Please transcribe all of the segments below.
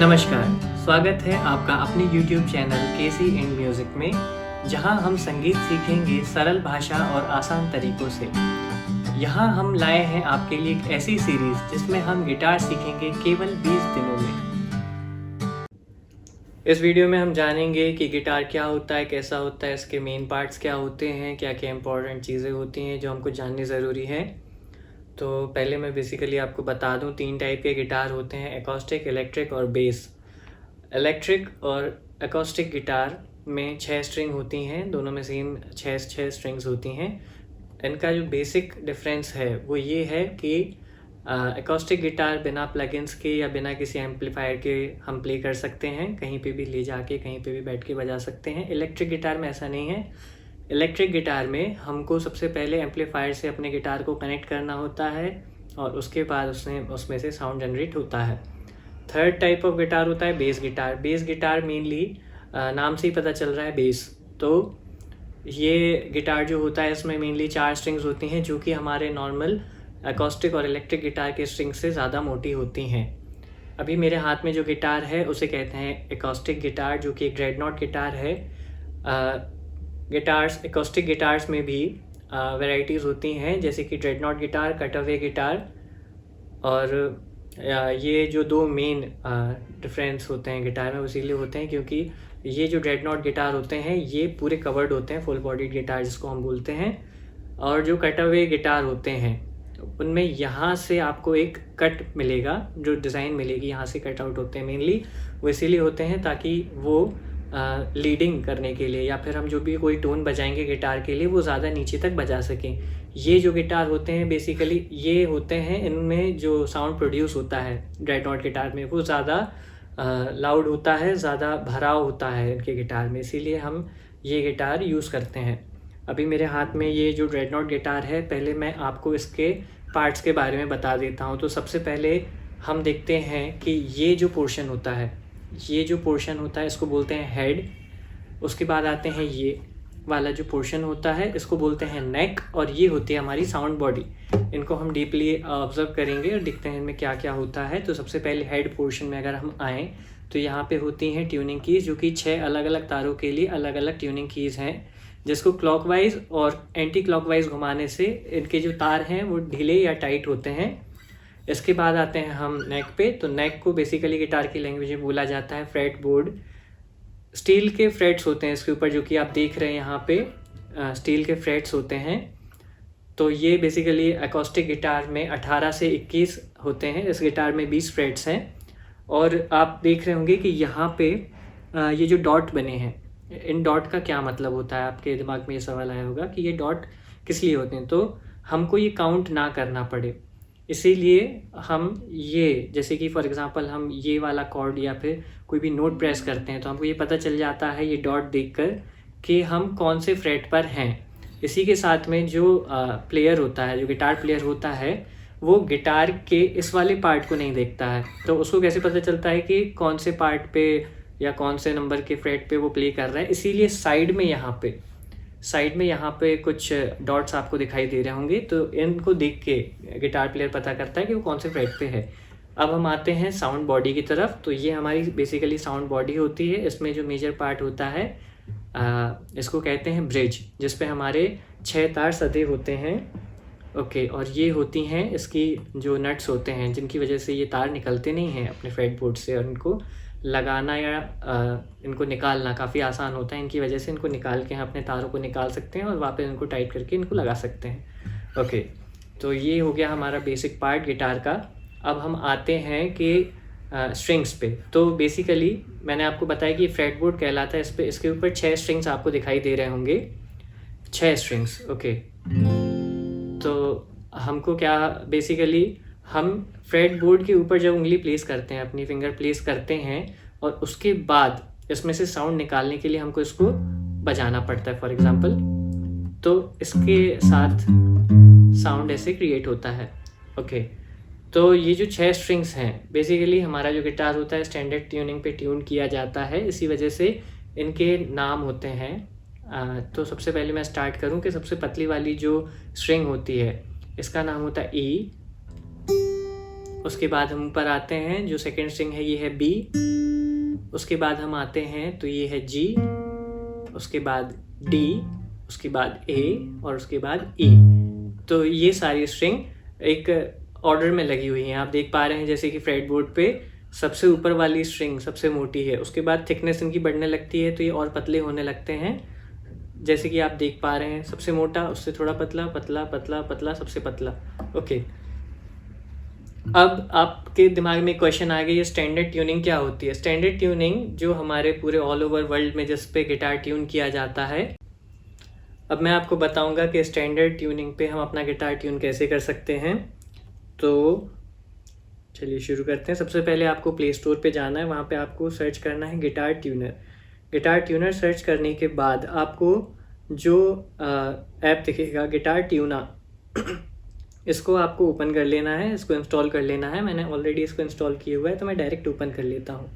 नमस्कार, स्वागत है आपका अपने YouTube channel KC and music में, जहां हम संगीत सीखेंगे सरल भाषा और आसान तरीकों से। यहां हम लाए हैं आपके लिए एक ऐसी सीरीज़ जिसमें हम गिटार सीखेंगे केवल 20 दिनों में। इस वीडियो में हम जानेंगे कि गिटार क्या होता है, कैसा होता है, इसके मेन पार्ट्स क्या होते हैं, क्या क्या इंपॉर्टेंट चीज़ें होती हैं जो हमको जाननी ज़रूरी है। तो पहले मैं बेसिकली आपको बता दूं, 3 टाइप के गिटार होते हैं: एकॉस्टिक, इलेक्ट्रिक और बेस। इलेक्ट्रिक और एकॉस्टिक गिटार में 6 स्ट्रिंग होती हैं, दोनों में सेम 6 स्ट्रिंग्स होती हैं। इनका जो बेसिक डिफरेंस है वो ये है कि एकॉस्टिक गिटार बिना प्लगइन्स के या बिना किसी एम्पलीफायर के हम प्ले कर सकते हैं, कहीं पे भी ले जाके कहीं पे भी बैठ के बजा सकते हैं। इलेक्ट्रिक गिटार में ऐसा नहीं है। इलेक्ट्रिक गिटार में हमको सबसे पहले एम्पलीफायर से अपने गिटार को कनेक्ट करना होता है और उसके बाद उसमें से साउंड जनरेट होता है। थर्ड टाइप ऑफ गिटार होता है bass guitar. Bass guitar mainly नाम से ही पता चल रहा है बेस, तो ये गिटार जो होता है इसमें मेनली 4 स्ट्रिंग्स होती हैं जो कि हमारे नॉर्मल एकॉस्टिक और इलेक्ट्रिक गिटार के स्ट्रिंग से ज़्यादा मोटी होती हैं। अभी मेरे हाथ में जो गिटार है उसे कहते हैं एकॉस्टिक गिटार, जो कि एक ड्रेडनॉट गिटार है। एकॉस्टिक गिटार्स में भी वैरायटीज़ होती हैं, जैसे कि ड्रेडनॉट गिटार, कटअवे गिटार। और ये जो 2 मेन डिफरेंस होते हैं गिटार में वो इसीलिए होते हैं क्योंकि ये जो ड्रेडनॉट गिटार होते हैं ये पूरे कवर्ड होते हैं, फुल बॉडीड गिटार जिसको हम बोलते हैं। और जो कटअवे गिटार होते हैं उनमें यहाँ से आपको एक कट मिलेगा, जो डिज़ाइन मिलेगी यहाँ से कट आउट होते हैं मेनली। वो इसीलिए होते हैं ताकि वो लीडिंग करने के लिए या फिर हम जो भी कोई टोन बजाएंगे गिटार के लिए वो ज़्यादा नीचे तक बजा सकें। ये जो गिटार होते हैं बेसिकली ये होते हैं, इनमें जो साउंड प्रोड्यूस होता है ड्रेडनॉट गिटार में वो ज़्यादा लाउड होता है, ज़्यादा भराव होता है इनके गिटार में, इसीलिए हम ये गिटार यूज़ करते हैं। अभी मेरे हाथ में ये जो ड्रेडनॉट गिटार है, पहले मैं आपको इसके पार्ट्स के बारे में बता देता हूँ। तो सबसे पहले हम देखते हैं कि ये जो पोर्शन होता है इसको बोलते हैं हेड। उसके बाद आते हैं ये वाला जो पोर्शन होता है इसको बोलते हैं नेक, और ये होती है हमारी साउंड बॉडी। इनको हम डीपली ऑब्जर्व करेंगे और देखते हैं इनमें क्या क्या होता है। तो सबसे पहले हेड पोर्शन में अगर हम आएँ तो यहाँ पे होती हैं ट्यूनिंग कीज़, जो कि 6 अलग अलग तारों के लिए अलग अलग ट्यूनिंग कीज़ हैं, जिसको क्लॉकवाइज और एंटी क्लॉकवाइज घुमाने से इनके जो तार हैं वो ढीले या टाइट होते हैं। इसके बाद आते हैं हम नेक पे। तो नेक को बेसिकली गिटार की लैंग्वेज में बोला जाता है फ्रेट बोर्ड। स्टील के फ्रेट्स होते हैं इसके ऊपर, जो कि आप देख रहे हैं यहाँ पे स्टील के फ्रेट्स होते हैं। तो ये बेसिकली एकॉस्टिक गिटार में 18 से 21 होते हैं, इस गिटार में 20 फ्रेट्स हैं। और आप देख रहे होंगे कि यहाँ पे ये जो डॉट बने हैं, इन डॉट का क्या मतलब होता है, आपके दिमाग में ये सवाल आया होगा कि ये डॉट किस लिए होते हैं। तो हमको ये काउंट ना करना पड़े, इसीलिए हम ये, जैसे कि फॉर एग्जांपल हम ये वाला कॉर्ड या फिर कोई भी नोट प्रेस करते हैं तो हमको ये पता चल जाता है ये डॉट देखकर कि हम कौन से फ्रेट पर हैं। इसी के साथ में जो प्लेयर होता है, जो गिटार प्लेयर होता है, वो गिटार के इस वाले पार्ट को नहीं देखता है। तो उसको कैसे पता चलता है कि कौन से पार्ट पे या कौन से नंबर के फ्रेट पे वो प्ले कर रहा है। इसीलिए साइड में यहाँ पे कुछ डॉट्स आपको दिखाई दे रहे होंगे, तो इनको देख के गिटार प्लेयर पता करता है कि वो कौन से फ्रेट पे है। अब हम आते हैं साउंड बॉडी की तरफ। तो ये हमारी बेसिकली साउंड बॉडी होती है। इसमें जो मेजर पार्ट होता है इसको कहते हैं ब्रिज, जिस पे हमारे 6 तार सधे होते हैं। ओके, और ये होती हैं इसकी जो नट्स होते हैं, जिनकी वजह से ये तार निकलते नहीं हैं अपने फ्रेट बोर्ड से, और इनको लगाना या इनको निकालना काफ़ी आसान होता है। इनकी वजह से इनको निकाल के हम अपने तारों को निकाल सकते हैं और वापस इनको टाइट करके इनको लगा सकते हैं। ओके, तो ये हो गया हमारा बेसिक पार्ट गिटार का। अब हम आते हैं कि स्ट्रिंग्स पे। तो बेसिकली मैंने आपको बताया कि फ्रेट बोर्ड कहलाता है। इस पे इसके ऊपर 6 स्ट्रिंग्स आपको दिखाई दे रहे होंगे, 6 स्ट्रिंग्स। ओके, तो हमको क्या, बेसिकली हम फ्रेट बोर्ड के ऊपर जब उंगली प्लेस करते हैं, अपनी फिंगर प्लेस करते हैं, और उसके बाद इसमें से साउंड निकालने के लिए हमको इसको बजाना पड़ता है फॉर एग्जांपल। तो इसके साथ साउंड ऐसे क्रिएट होता है। ओके, तो ये जो 6 स्ट्रिंग्स हैं, बेसिकली हमारा जो गिटार होता है स्टैंडर्ड ट्यूनिंग पे ट्यून किया जाता है, इसी वजह से इनके नाम होते हैं। तो सबसे पहले मैं स्टार्ट करूं कि सबसे पतली वाली जो स्ट्रिंग होती है इसका नाम होता है ई। उसके बाद हम ऊपर आते हैं, जो सेकेंड स्ट्रिंग है ये है बी, उसके बाद हम आते हैं तो ये है जी, उसके बाद डी, उसके बाद ए और उसके बाद ई। तो ये सारी स्ट्रिंग एक ऑर्डर में लगी हुई हैं। आप देख पा रहे हैं जैसे कि फ्रेटबोर्ड पे सबसे ऊपर वाली स्ट्रिंग सबसे मोटी है, उसके बाद थिकनेस इनकी बढ़ने लगती है तो ये और पतले होने लगते हैं। जैसे कि आप देख पा रहे हैं सबसे मोटा, उससे थोड़ा पतला, पतला पतला पतला, सबसे पतला। ओके, अब आपके दिमाग में क्वेश्चन आ गया, ये स्टैंडर्ड ट्यूनिंग क्या होती है? स्टैंडर्ड ट्यूनिंग जो हमारे पूरे ऑल ओवर वर्ल्ड में जिस पे गिटार ट्यून किया जाता है। अब मैं आपको बताऊंगा कि स्टैंडर्ड ट्यूनिंग पे हम अपना गिटार ट्यून कैसे कर सकते हैं। तो चलिए शुरू करते हैं। सबसे पहले आपको प्ले स्टोर पे जाना है, वहाँ पे आपको सर्च करना है guitar tuner. Guitar tuner search करने के बाद आपको जो ऐप दिखेगा गिटार ट्यूना इसको आपको ओपन कर लेना है, इसको इंस्टॉल कर लेना है। मैंने ऑलरेडी इसको इंस्टॉल किया हुआ है तो मैं डायरेक्ट ओपन कर लेता हूँ।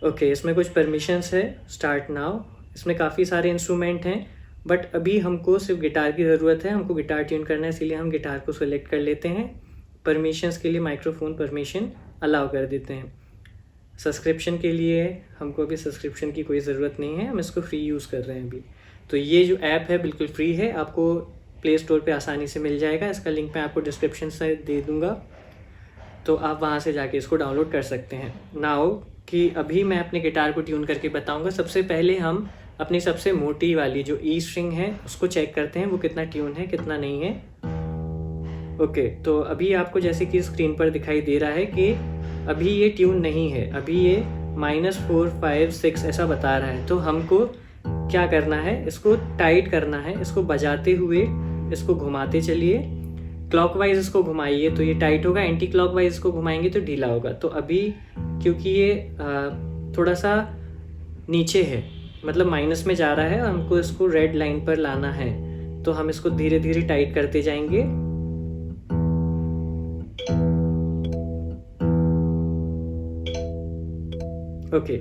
ओके, इसमें कुछ परमिशंस है, स्टार्ट नाउ। इसमें काफ़ी सारे इंस्ट्रूमेंट हैं बट अभी हमको सिर्फ गिटार की ज़रूरत है, हमको गिटार ट्यून करना है, इसीलिए हम गिटार को सेलेक्ट कर लेते हैं। परमिशंस के लिए माइक्रोफोन परमिशन अलाउ कर देते हैं। सब्सक्रिप्शन के लिए हमको अभी सब्सक्रिप्शन की कोई ज़रूरत नहीं है, हम इसको फ्री यूज़ कर रहे हैं अभी। तो ये जो ऐप है बिल्कुल फ्री है, आपको प्ले स्टोर पे आसानी से मिल जाएगा। इसका लिंक मैं आपको डिस्क्रिप्शन से दे दूँगा, तो आप वहाँ से जाके इसको डाउनलोड कर सकते हैं। नाउ कि अभी मैं अपने गिटार को ट्यून करके बताऊँगा। सबसे पहले हम अपनी सबसे मोटी वाली जो ई स्ट्रिंग है उसको चेक करते हैं, वो कितना ट्यून है कितना नहीं है। ओके, तो अभी आपको जैसे कि स्क्रीन पर दिखाई दे रहा है कि अभी ये ट्यून नहीं है, अभी ये -4 5 6 ऐसा बता रहा है। तो हमको क्या करना है, इसको टाइट करना है, इसको बजाते हुए इसको घुमाते चलिए। क्लॉकवाइज इसको घुमाइए तो ये टाइट होगा, एंटी क्लॉकवाइज इसको घुमाएंगे तो ढीला होगा। तो अभी क्योंकि ये थोड़ा सा नीचे है, मतलब माइनस में जा रहा है, और हमको इसको रेड लाइन पर लाना है, तो हम इसको धीरे धीरे टाइट करते जाएंगे। ओके,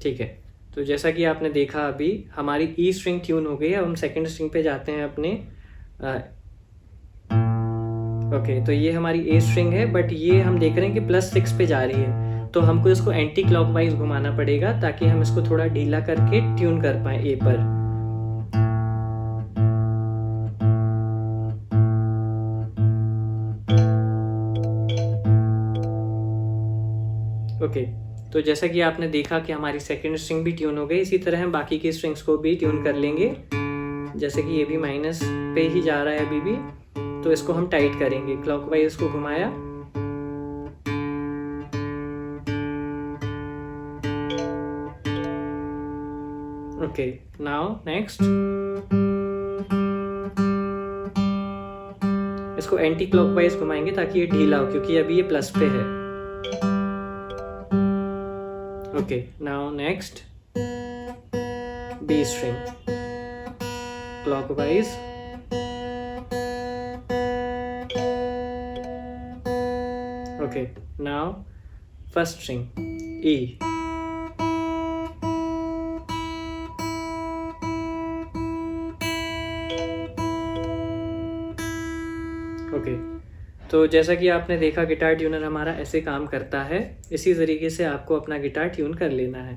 ठीक है। तो जैसा कि आपने देखा अभी हमारी ई स्ट्रिंग ट्यून हो गई है। अब हम सेकंड स्ट्रिंग पे जाते हैं अपने। ओके, तो ये हमारी ए स्ट्रिंग है बट ये हम देख रहे हैं कि +6 पे जा रही है, तो हमको इसको एंटी क्लॉकवाइज घुमाना पड़ेगा ताकि हम इसको थोड़ा ढीला करके ट्यून कर पाए ए पर। ओके, तो जैसा कि आपने देखा कि हमारी सेकंड स्ट्रिंग भी ट्यून हो गई, इसी तरह हम बाकी की स्ट्रिंग्स को भी ट्यून कर लेंगे। जैसे कि ये भी माइनस पे ही जा रहा है अभी भी, तो इसको हम टाइट करेंगे, क्लॉकवाइज इसको घुमाया। ओके, नाउ नेक्स्ट इसको एंटी क्लॉकवाइज घुमाएंगे ताकि ये ढीला हो, क्योंकि अभी ये प्लस पे है। Okay, now next B string clockwise. Okay, now first string E. Okay, तो जैसा कि आपने देखा गिटार ट्यूनर हमारा ऐसे काम करता है। इसी तरीके से आपको अपना गिटार ट्यून कर लेना है।